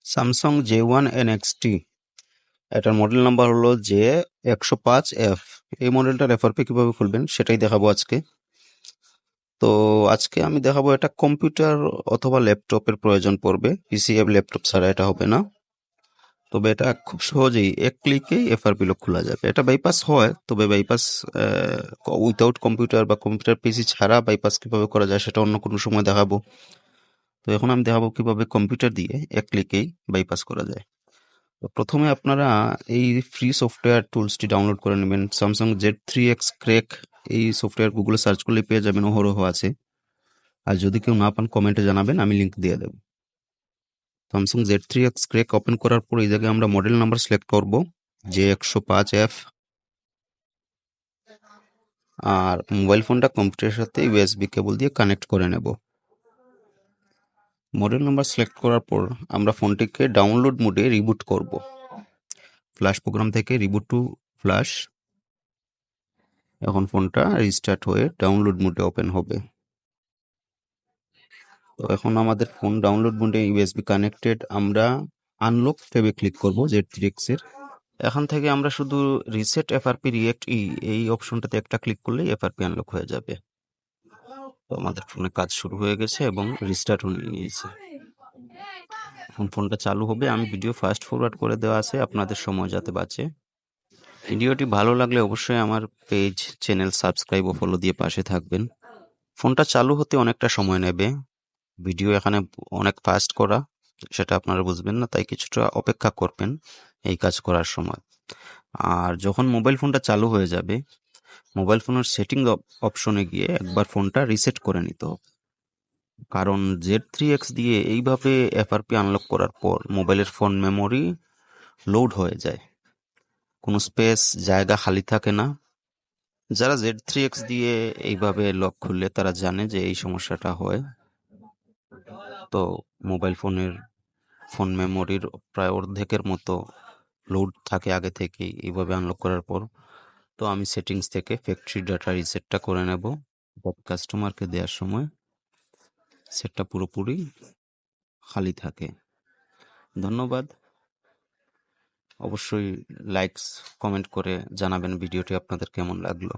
Samsung J1 NXT, এটার model number হলো J105F। এই মডেলটার এফআরপি কিভাবে খুলবেন সেটাই দেখাবো আজকে। তো আজকে আমি দেখাবো এটা কম্পিউটার অথবা ল্যাপটপের প্রয়োজন পড়বে, পিসি ল্যাপটপ ছাড়া এটা হবে না। তবে এটা খুব সহজেই এক ক্লিকেই এফআরপি লক খোলা যাবে। এটা বাইপাস হয়, তবে বাইপাস উইথাউট কম্পিউটার বা কম্পিউটার পিসি ছাড়া বাইপাস কিভাবে করা যায় সেটা অন্য কোনো সময় দেখাবো। তো এখন আমি দেখাবো কিভাবে কম্পিউটার দিয়ে এক ক্লিকেই বাইপাস করা যায়। তো প্রথমে আপনারা এই ফ্রি সফটওয়্যার টুলসটি ডাউনলোড করে নেবেন। স্যামসাং Z3X ক্র্যাক, এই সফটওয়্যার গুগলে সার্চ করলে পেয়ে যাবেন, অহরহ আছে। আর যদি কেউ না পান কমেন্টে জানাবেন, আমি লিঙ্ক দিয়ে দেবো। স্যামসাং Z3X ক্র্যাক ওপেন করার পর এই জায়গায় আমরা মডেল নাম্বার সিলেক্ট করব J105F। আর মোবাইল ফোনটা কম্পিউটারের সাথে USB কেবল দিয়ে কানেক্ট করে নেব। মডেল নাম্বার সিলেক্ট করার পর আমরা ফোনটিকে ডাউনলোড মোডে রিবুট করব। ফ্ল্যাশ প্রোগ্রাম থেকে রিবুট টু ফ্ল্যাশ। এখন ফোনটা রিস্টার্ট হয়ে ডাউনলোড মোডে ওপেন হবে। তো এখন আমাদের ফোন ডাউনলোড মোডে USB কানেক্টেড। আমরা আনলক ট্যাবে ক্লিক করব Z3X এর। এখান থেকে আমরা শুধু রিসেট এফআরপি রিয়েক্ট এই অপশনটাতে একটা ক্লিক করলেই এফআরপি আনলক হয়ে যাবে। তো আমাদের ফোনে কাজ শুরু হয়ে গেছে এবং রিস্টার্ট হয়ে নিয়েছে। এখন ফোনটা চালু হবে। আমি ভিডিও ফাস্ট ফরওয়ার্ড করে দেওয়া আছে আপনাদের সময় যাতে বাঁচে। ভিডিওটি ভালো লাগলে অবশ্যই আমার পেজ, চ্যানেল সাবস্ক্রাইব ও ফলো দিয়ে পাশে থাকবেন। ফোনটা চালু হতে অনেকটা সময় নেবে। ভিডিও এখানে অনেক ফাস্ট করা, সেটা আপনারা বুঝবেন না, তাই কিছুটা অপেক্ষা করবেন এই কাজ করার সময়। আর যখন মোবাইল ফোনটা চালু হয়ে যাবে, মোবাইল ফোনের সেটিং অপশনে গিয়ে একবার ফোনটা রিসেট করে নিতে হবে। কারণ Z3X দিয়ে এইভাবে এফআরপি আনলক করার পর মোবাইলের ফোন মেমোরি লোড হয়ে যায়, কোনো স্পেস জায়গা খালি থাকে না। যারা Z3X দিয়ে এইভাবে লক খুললে তারা জানে যে এই সমস্যাটা হয়। তো মোবাইল ফোন মেমোরির প্রায় অর্ধেকের মতো লোড থাকে আগে থেকেই এইভাবে আনলক করার পর। তো আমি সেটিংস থেকে ফ্যাক্টরি ডাটা রিসেটটা করে নেব, কাস্টমারকে দেওয়ার সময় সেটটা পুরোপুরি খালি থাকে। ধন্যবাদ। অবশ্যই লাইকস কমেন্ট করে জানাবেন ভিডিওটি আপনাদের কেমন লাগলো।